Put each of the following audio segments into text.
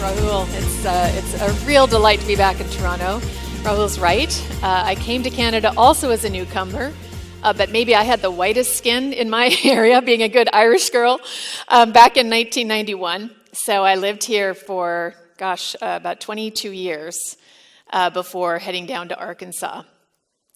Rahul. It's a real delight to be back in Toronto. Rahul's right. I came to Canada also as a newcomer, but maybe I had the whitest skin in my area, being a good Irish girl, back in 1991. So I lived here for, about 22 years before heading down to Arkansas.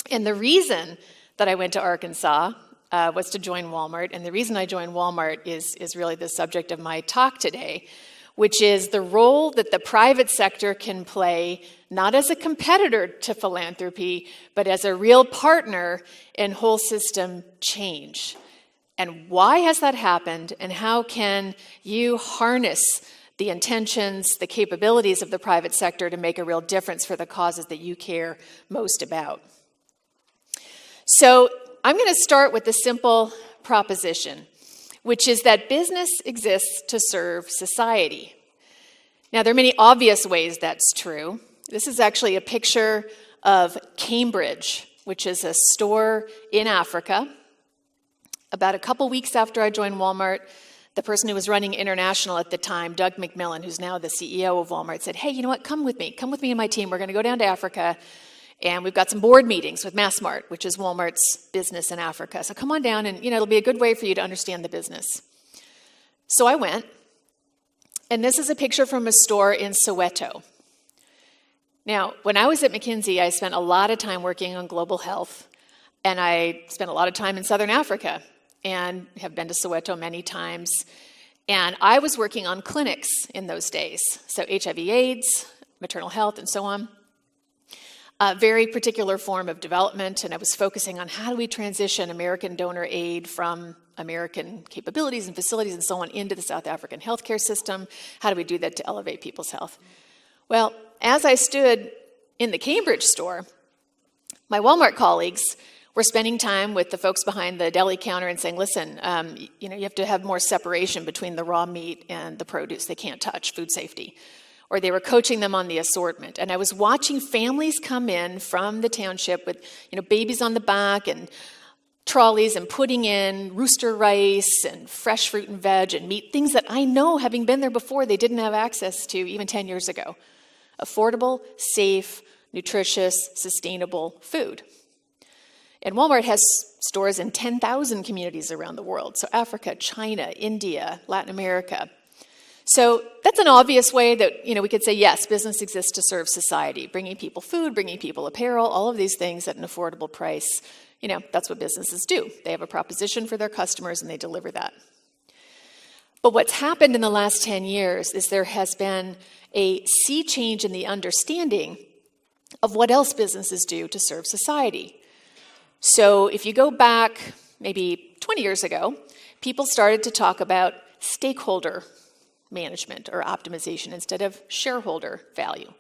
And the reason that I went to Arkansas was to join Walmart. And the reason I joined Walmart is really the subject of my talk today, which is the role that the private sector can play, not as a competitor to philanthropy, but as a real partner in whole system change. And why has that happened? And how can you harness the intentions, the capabilities of the private sector to make a real difference for the causes that you care most about? So I'm going to start with the simple proposition, which is that business exists to serve society. Now, there are many obvious ways that's true. This is actually a picture of Cambridge, which is a store in Africa. About a couple weeks after I joined Walmart, the person who was running international at the time, Doug McMillan, who's now the CEO of Walmart, said, hey, you know what, come with me and my team. We're going to go down to Africa, and we've got some board meetings with Massmart, which is Walmart's business in Africa. So come on down, and it'll be a good way for you to understand the business. So I went, and this is a picture from a store in Soweto. Now, when I was at McKinsey, I spent a lot of time working on global health, and I spent a lot of time in Southern Africa, and have been to Soweto many times. And I was working on clinics in those days, so HIV/AIDS, maternal health, and so on. A very particular form of development, and I was focusing on how do we transition American donor aid from American capabilities and facilities and so on into the South African healthcare system. How do we do that to elevate people's health? Well, as I stood in the Cambridge store, my Walmart colleagues were spending time with the folks behind the deli counter and saying, listen, you have to have more separation between the raw meat and the produce. They can't touch, food safety. Or they were coaching them on the assortment. And I was watching families come in from the township with, babies on the back and trolleys and putting in rooster rice and fresh fruit and veg and meat, things that I know, having been there before, they didn't have access to even 10 years ago. Affordable, safe, nutritious, sustainable food. And Walmart has stores in 10,000 communities around the world. So Africa, China, India, Latin America. So that's an obvious way that, we could say, yes, business exists to serve society, bringing people food, bringing people apparel, all of these things at an affordable price. That's what businesses do. They have a proposition for their customers and they deliver that. But what's happened in the last 10 years is there has been a sea change in the understanding of what else businesses do to serve society. So if you go back maybe 20 years ago, people started to talk about stakeholder management or optimization instead of shareholder value.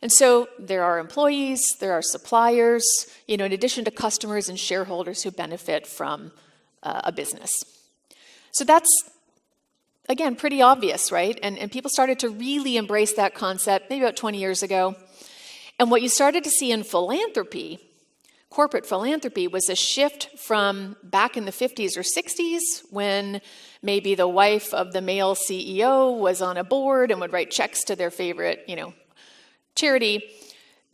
And so there are employees, there are suppliers, in addition to customers and shareholders who benefit from a business. So that's, again, pretty obvious, right? And people started to really embrace that concept maybe about 20 years ago. And what you started to see in philanthropy, corporate philanthropy, was a shift from back in the 50s or 60s when maybe the wife of the male CEO was on a board and would write checks to their favorite, charity,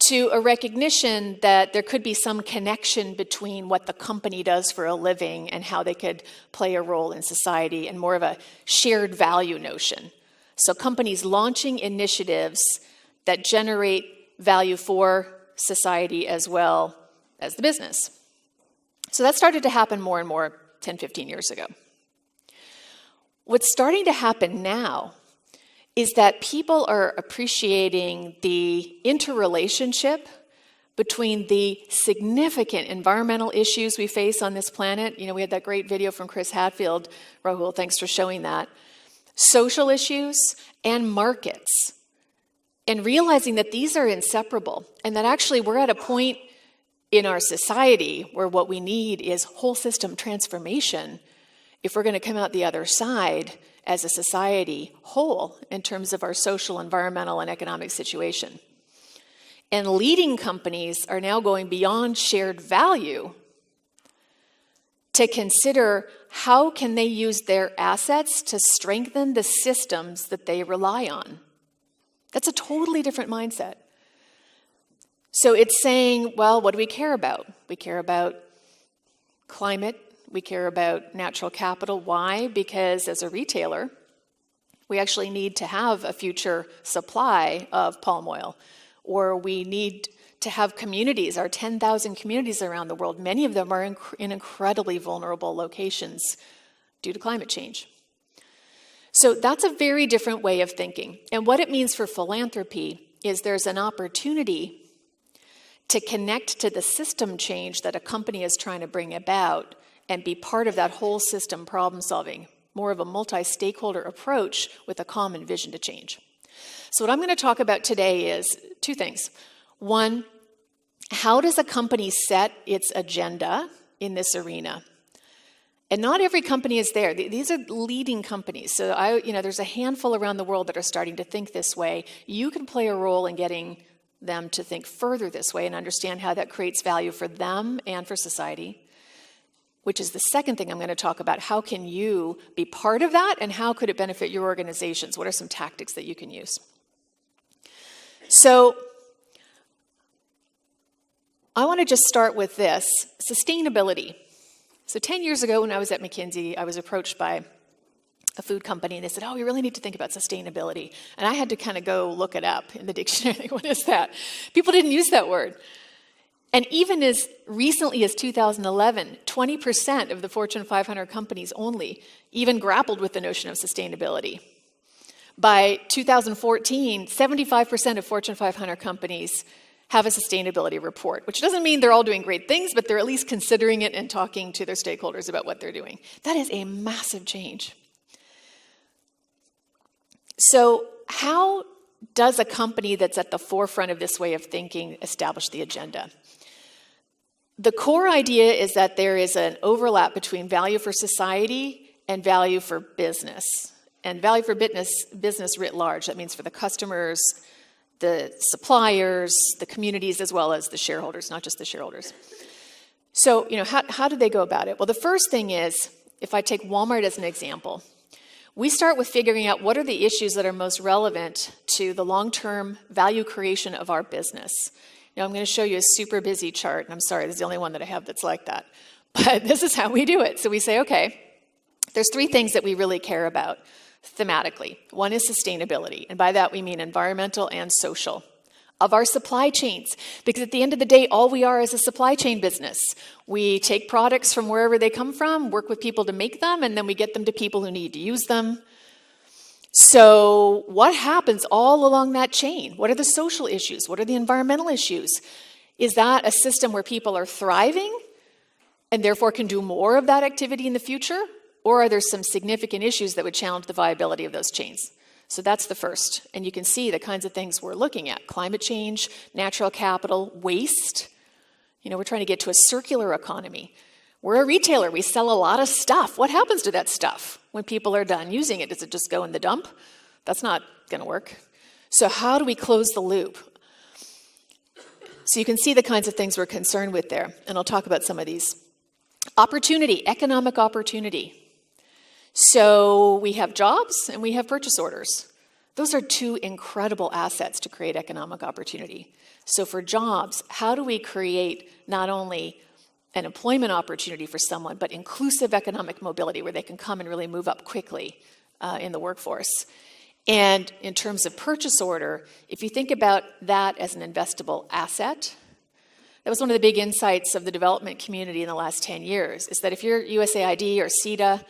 to a recognition that there could be some connection between what the company does for a living and how they could play a role in society, and more of a shared value notion. So companies launching initiatives that generate value for society as well as the business. So that started to happen more and more 10, 15 years ago. What's starting to happen now is that people are appreciating the interrelationship between the significant environmental issues we face on this planet. We had that great video from Chris Hadfield. Rahul, thanks for showing that. Social issues and markets. And realizing that these are inseparable, and that actually we're at a point in our society where what we need is whole system transformation if we're going to come out the other side as a society whole in terms of our social, environmental, and economic situation. And leading companies are now going beyond shared value to consider how can they use their assets to strengthen the systems that they rely on. That's a totally different mindset. So it's saying, well, what do we care about? We care about climate. We care about natural capital. Why? Because as a retailer, we actually need to have a future supply of palm oil, or we need to have communities, our 10,000 communities around the world. Many of them are in incredibly vulnerable locations due to climate change. So that's a very different way of thinking. And what it means for philanthropy is there's an opportunity to connect to the system change that a company is trying to bring about and be part of that whole system problem solving, more of a multi-stakeholder approach with a common vision to change. So what I'm going to talk about today is two things. One, how does a company set its agenda in this arena? And not every company is there. These are leading companies. So there's a handful around the world that are starting to think this way. You can play a role in getting them to think further this way and understand how that creates value for them and for society, which is the second thing I'm going to talk about. How can you be part of that, and how could it benefit your organizations? What are some tactics that you can use? So I want to just start with this, sustainability. So 10 years ago when I was at McKinsey, I was approached by a food company, and they said, we really need to think about sustainability. And I had to kind of go look it up in the dictionary. What is that? People didn't use that word. And even as recently as 2011, 20% of the Fortune 500 companies only even grappled with the notion of sustainability. By 2014, 75% of Fortune 500 companies have a sustainability report, which doesn't mean they're all doing great things, but they're at least considering it and talking to their stakeholders about what they're doing. That is a massive change. So how does a company that's at the forefront of this way of thinking establish the agenda? The core idea is that there is an overlap between value for society and value for business. And value for business writ large. That means for the customers, the suppliers, the communities, as well as the shareholders, not just the shareholders. So, how do they go about it? Well, the first thing is, if I take Walmart as an example, we start with figuring out what are the issues that are most relevant to the long-term value creation of our business. Now, I'm going to show you a super busy chart, and I'm sorry, this is the only one that I have that's like that. But this is how we do it. So we say, okay, there's three things that we really care about thematically. One is sustainability, and by that we mean environmental and social, of our supply chains. Because at the end of the day, all we are is a supply chain business. We take products from wherever they come from, work with people to make them, and then we get them to people who need to use them. So what happens all along that chain? What are the social issues? What are the environmental issues? Is that a system where people are thriving and therefore can do more of that activity in the future? Or are there some significant issues that would challenge the viability of those chains? So that's the first. And you can see the kinds of things we're looking at: climate change, natural capital, waste. We're trying to get to a circular economy. We're a retailer. We sell a lot of stuff. What happens to that stuff when people are done using it? Does it just go in the dump? That's not going to work. So how do we close the loop? So you can see the kinds of things we're concerned with there. And I'll talk about some of these. Opportunity, economic opportunity. So we have jobs and we have purchase orders. Those are two incredible assets to create economic opportunity. So for jobs, how do we create not only an employment opportunity for someone, but inclusive economic mobility where they can come and really move up quickly in the workforce? And in terms of purchase order, if you think about that as an investable asset, that was one of the big insights of the development community in the last 10 years, is that if you're USAID or CETA,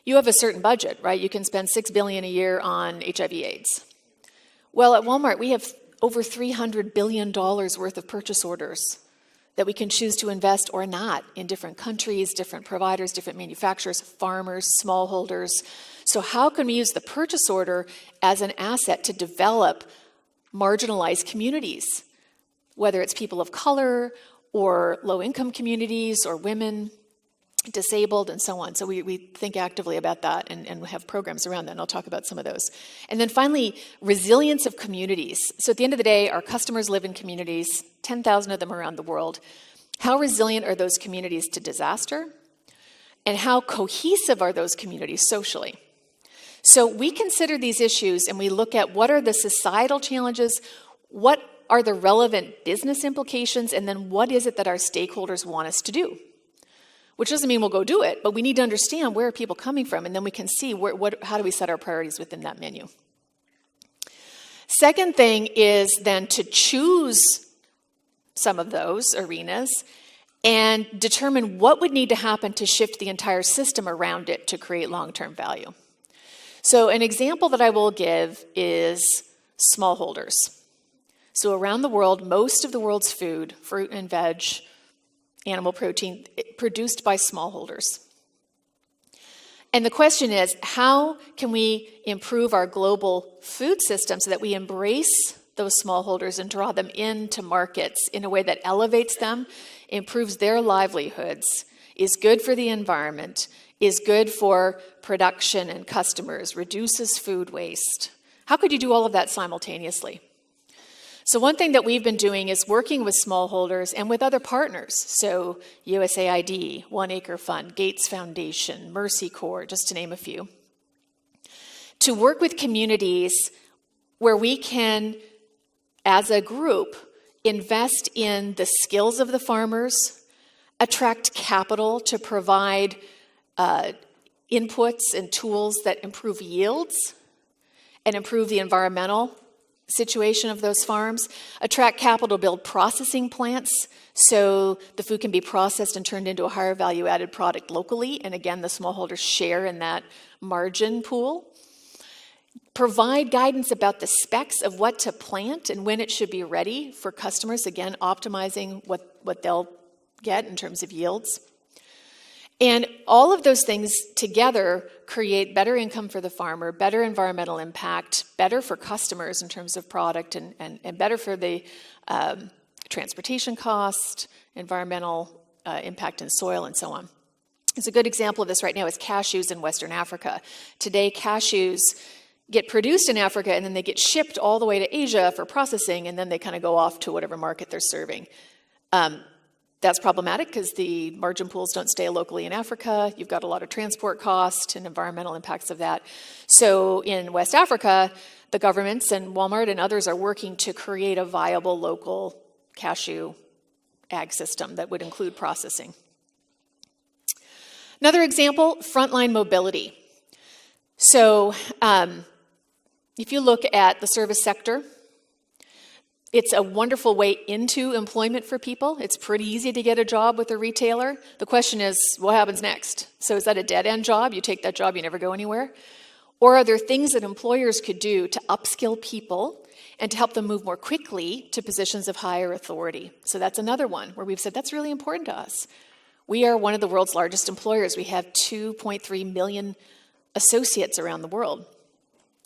you have a certain budget, right? You can spend $6 billion a year on HIV/AIDS. Well, at Walmart, we have over $300 billion worth of purchase orders that we can choose to invest or not in different countries, different providers, different manufacturers, farmers, smallholders. So how can we use the purchase order as an asset to develop marginalized communities, whether it's people of color or low-income communities or women, disabled, and so on. So we think actively about that and have programs around that, and I'll talk about some of those. And then finally, resilience of communities. So at the end of the day, our customers live in communities, 10,000 of them around the world. How resilient are those communities to disaster? And how cohesive are those communities socially? So we consider these issues and we look at what are the societal challenges, what are the relevant business implications, and then what is it that our stakeholders want us to do? Which doesn't mean we'll go do it, but we need to understand where are people coming from, and then we can see how do we set our priorities within that menu. Second thing is then to choose some of those arenas and determine what would need to happen to shift the entire system around it to create long-term value. So an example that I will give is smallholders. So around the world, most of the world's food, fruit and veg, animal protein, produced by smallholders. And the question is, how can we improve our global food system so that we embrace those smallholders and draw them into markets in a way that elevates them, improves their livelihoods, is good for the environment, is good for production and customers, reduces food waste? How could you do all of that simultaneously? So one thing that we've been doing is working with smallholders and with other partners. So USAID, One Acre Fund, Gates Foundation, Mercy Corps, just to name a few, to work with communities where we can, as a group, invest in the skills of the farmers, attract capital to provide inputs and tools that improve yields and improve the environmental situation of those farms, attract capital to build processing plants so the food can be processed and turned into a higher value added product locally, and again, the smallholders share in that margin pool. Provide guidance about the specs of what to plant and when it should be ready for customers, again, optimizing what they'll get in terms of yields. And all of those things together create better income for the farmer, better environmental impact, better for customers in terms of product, and better for the transportation cost, environmental impact in soil, and so on. It's a good example of this right now is cashews in Western Africa. Today, cashews get produced in Africa, and then they get shipped all the way to Asia for processing, and then they kind of go off to whatever market they're serving. That's problematic because the margin pools don't stay locally in Africa. You've got a lot of transport cost and environmental impacts of that. So in West Africa, the governments and Walmart and others are working to create a viable local cashew ag system that would include processing. Another example, frontline mobility. So if you look at the service sector, it's a wonderful way into employment for people. It's pretty easy to get a job with a retailer. The question is, what happens next? So is that a dead-end job? You take that job, you never go anywhere? Or are there things that employers could do to upskill people and to help them move more quickly to positions of higher authority? So that's another one where we've said that's really important to us. We are one of the world's largest employers. We have 2.3 million associates around the world.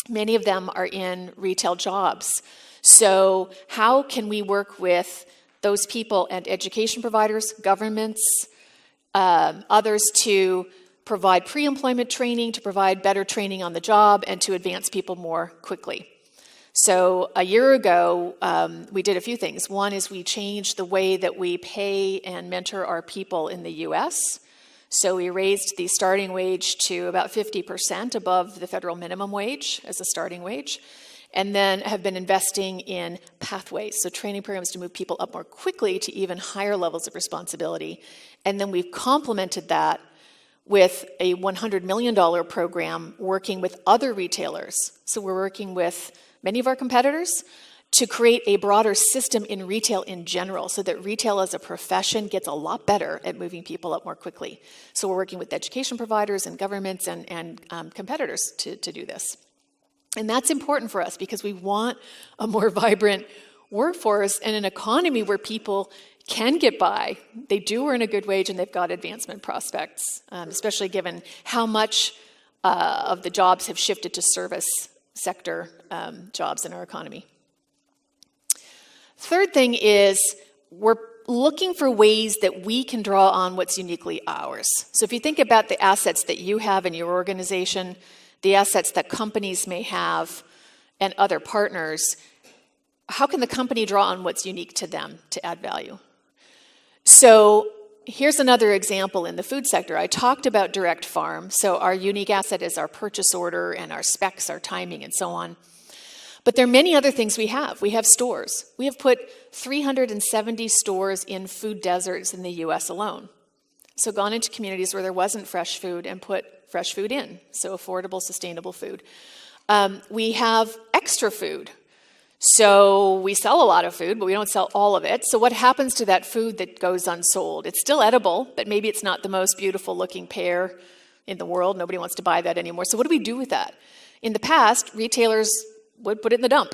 Many of them are in retail jobs. So how can we work with those people and education providers, governments, others to provide pre-employment training, to provide better training on the job, and to advance people more quickly? So a year ago, we did a few things. One is we changed the way that we pay and mentor our people in the US. So we raised the starting wage to about 50% above the federal minimum wage as a starting wage, and then have been investing in pathways, so training programs to move people up more quickly to even higher levels of responsibility. And then we've complemented that with a $100 million program working with other retailers. So we're working with many of our competitors to create a broader system in retail in general so that retail as a profession gets a lot better at moving people up more quickly. So we're working with education providers and governments and competitors to do this. And that's important for us because we want a more vibrant workforce and an economy where people can get by. They do earn a good wage and they've got advancement prospects, especially given how much of the jobs have shifted to service sector jobs in our economy. Third thing is we're looking for ways that we can draw on what's uniquely ours. So if you think about the assets that you have in your organization, the assets that companies may have, and other partners, how can the company draw on what's unique to them to add value? So here's another example in the food sector. I talked about direct farm. So our unique asset is our purchase order and our specs, our timing, and so on. But there are many other things we have. We have stores. We have put 370 stores in food deserts in the US alone. So gone into communities where there wasn't fresh food and put fresh food in. So affordable, sustainable food. We have extra food. So we sell a lot of food, but we don't sell all of it. So what happens to that food that goes unsold? It's still edible, but maybe it's not the most beautiful looking pear in the world. Nobody wants to buy that anymore. So what do we do with that? In the past, retailers would put it in the dump.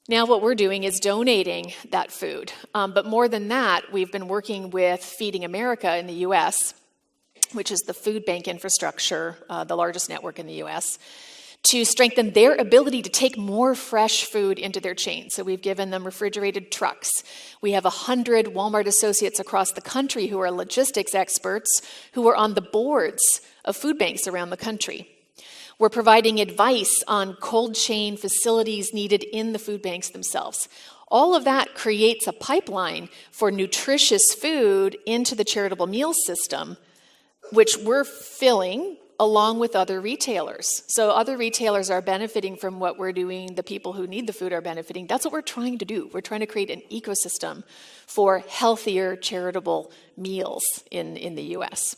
Now what we're doing is donating that food. But more than that, we've been working with Feeding America in the US, which is the food bank infrastructure, the largest network in the US, to strengthen their ability to take more fresh food into their chain. So we've given them refrigerated trucks. We have 100 Walmart associates across the country who are logistics experts who are on the boards of food banks around the country. We're providing advice on cold chain facilities needed in the food banks themselves. All of that creates a pipeline for nutritious food into the charitable meals system, which we're filling along with other retailers. So other retailers are benefiting from what we're doing. The people who need the food are benefiting. That's what we're trying to do. We're trying to create an ecosystem for healthier charitable meals in the US.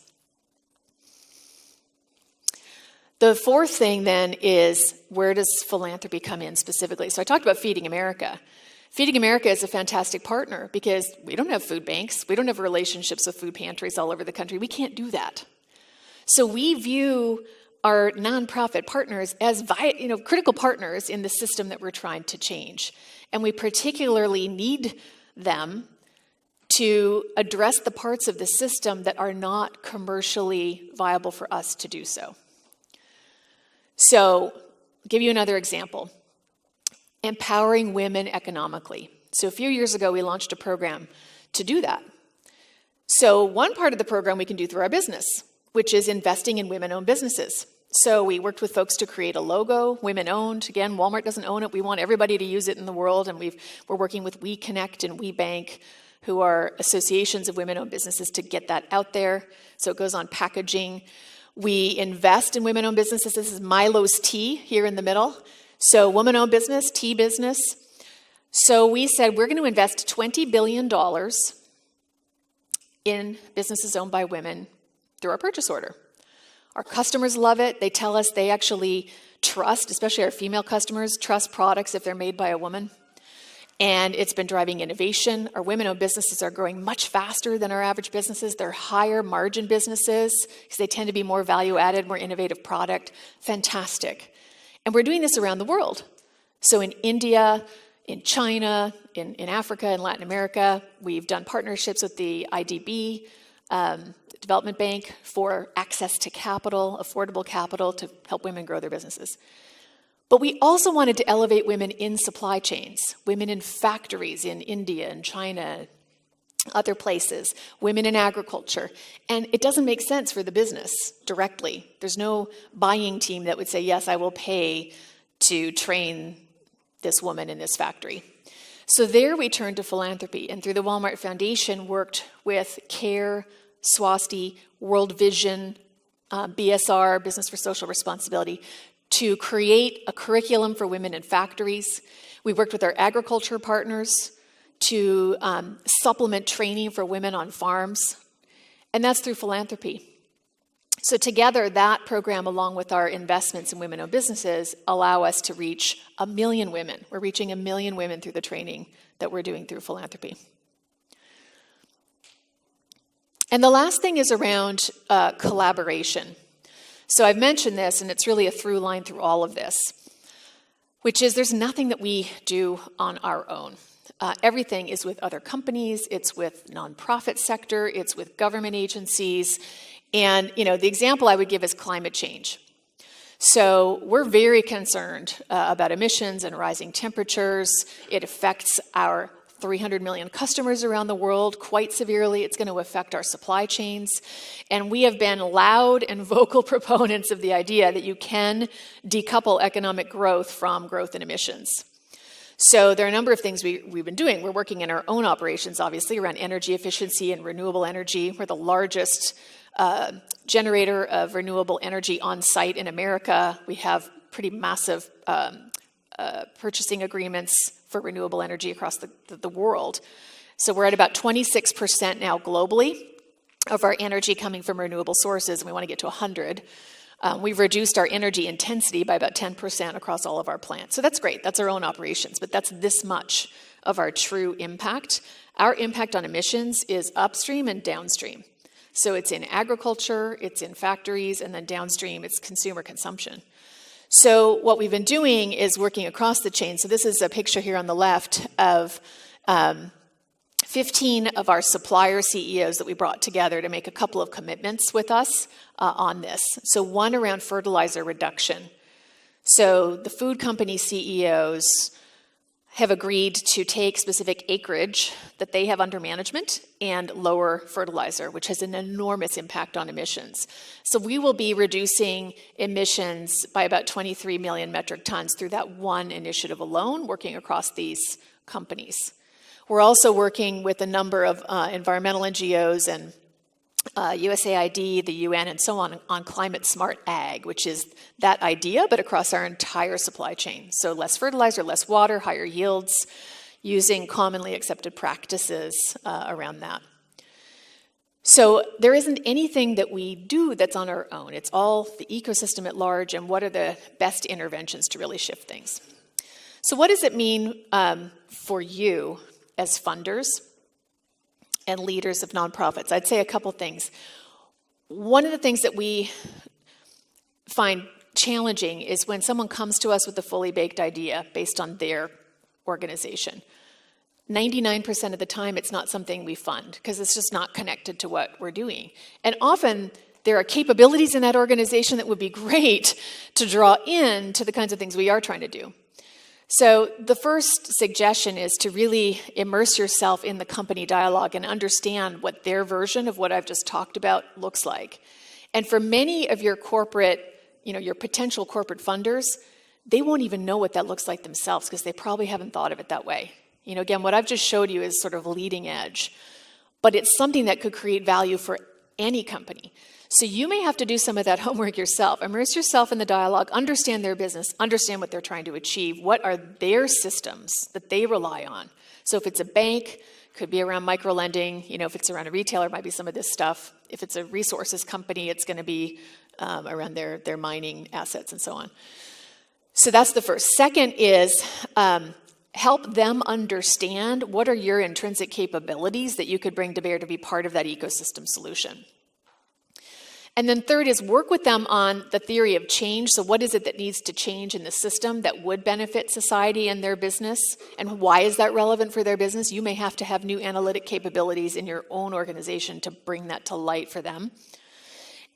The fourth thing then is, where does philanthropy come in specifically? So I talked about Feeding America. Feeding America is a fantastic partner because we don't have food banks. We don't have relationships with food pantries all over the country. We can't do that. So we view our nonprofit partners as critical partners in the system that we're trying to change. And we particularly need them to address the parts of the system that are not commercially viable for us to do so. So, I'll give you another example. Empowering women economically. So a few years ago, we launched a program to do that. So one part of the program we can do through our business, which is investing in women-owned businesses. So we worked with folks to create a logo, women-owned. Again, Walmart doesn't own it. We want everybody to use it in the world, and we're working with WeConnect and WeBank, who are associations of women-owned businesses, to get that out there. So it goes on packaging. We invest in women-owned businesses. This is Milo's Tea here in the middle. So woman-owned business, tea business. So we said we're going to invest $20 billion in businesses owned by women through our purchase order. Our customers love it. They tell us they actually trust, especially our female customers, trust products if they're made by a woman. And it's been driving innovation. Our women-owned businesses are growing much faster than our average businesses. They're higher margin businesses because they tend to be more value-added, more innovative product. Fantastic. And we're doing this around the world. So in India, in China, in Africa, in Latin America, we've done partnerships with the IDB, Development Bank, for access to capital, affordable capital, to help women grow their businesses. But we also wanted to elevate women in supply chains, women in factories in India and China, other places, women in agriculture. And it doesn't make sense for the business directly. There's no buying team that would say, yes, I will pay to train this woman in this factory. So there we turned to philanthropy, and through the Walmart Foundation worked with CARE, Swasti, World Vision, BSR, Business for Social Responsibility, to create a curriculum for women in factories. We worked with our agriculture partners to supplement training for women on farms, and that's through philanthropy. So together, that program, along with our investments in women-owned businesses, allow us to reach 1 million women. We're reaching 1 million women through the training that we're doing through philanthropy. And the last thing is around collaboration. So I've mentioned this, and it's really a through line through all of this, which is there's nothing that we do on our own. Everything is with other companies, it's with nonprofit sector, it's with government agencies. And the example I would give is climate change. So we're very concerned about emissions and rising temperatures. It affects our 300 million customers around the world quite severely. It's going to affect our supply chains. And we have been loud and vocal proponents of the idea that you can decouple economic growth from growth in emissions. So there are a number of things we've been doing. We're working in our own operations, obviously, around energy efficiency and renewable energy. We're the largest generator of renewable energy on site in America. We have pretty massive purchasing agreements for renewable energy across the world. So we're at about 26% now globally of our energy coming from renewable sources, and we want to get to 100. We've reduced our energy intensity by about 10% across all of our plants. So that's great. That's our own operations, but that's this much of our true impact. Our impact on emissions is upstream and downstream. So it's in agriculture, it's in factories, and then downstream, it's consumer consumption. So what we've been doing is working across the chain. So this is a picture here on the left of 15 of our supplier CEOs that we brought together to make a couple of commitments with us on this. So one around fertilizer reduction. So the food company CEOs have agreed to take specific acreage that they have under management and lower fertilizer, which has an enormous impact on emissions. So we will be reducing emissions by about 23 million metric tons through that one initiative alone, working across these companies. We're also working with a number of environmental NGOs and USAID, the UN, and so on climate smart ag, which is that idea, but across our entire supply chain. So less fertilizer, less water, higher yields, using commonly accepted practices around that. So there isn't anything that we do that's on our own. It's all the ecosystem at large, and what are the best interventions to really shift things. So what does it mean for you as funders and leaders of nonprofits? I'd say a couple things. One of the things that we find challenging is when someone comes to us with a fully baked idea based on their organization. 99% of the time, it's not something we fund because it's just not connected to what we're doing. And often, there are capabilities in that organization that would be great to draw in to the kinds of things we are trying to do. So the first suggestion is to really immerse yourself in the company dialogue and understand what their version of what I've just talked about looks like. And for many of your corporate, your potential corporate funders, they won't even know what that looks like themselves because they probably haven't thought of it that way. Again, what I've just showed you is sort of leading edge, but it's something that could create value for any company. So you may have to do some of that homework yourself. Immerse yourself in the dialogue, understand their business, understand what they're trying to achieve, what are their systems that they rely on. So if it's a bank, could be around microlending. If it's around a retailer, it might be some of this stuff. If it's a resources company, it's going to be around their mining assets and so on. So that's the first. Second is help them understand what are your intrinsic capabilities that you could bring to bear to be part of that ecosystem solution. And then third is work with them on the theory of change. So what is it that needs to change in the system that would benefit society and their business? And why is that relevant for their business? You may have to have new analytic capabilities in your own organization to bring that to light for them.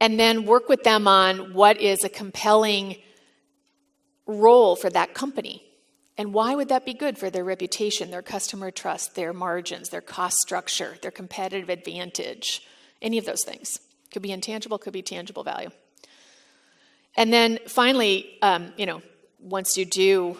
And then work with them on what is a compelling role for that company. And why would that be good for their reputation, their customer trust, their margins, their cost structure, their competitive advantage, any of those things. Could be intangible, could be tangible value. And then finally, once you do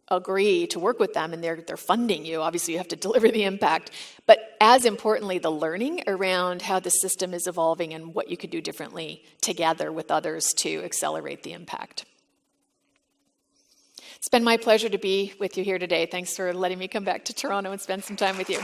agree to work with them and they're funding you, obviously you have to deliver the impact. But as importantly, the learning around how the system is evolving and what you could do differently together with others to accelerate the impact. It's been my pleasure to be with you here today. Thanks for letting me come back to Toronto and spend some time with you.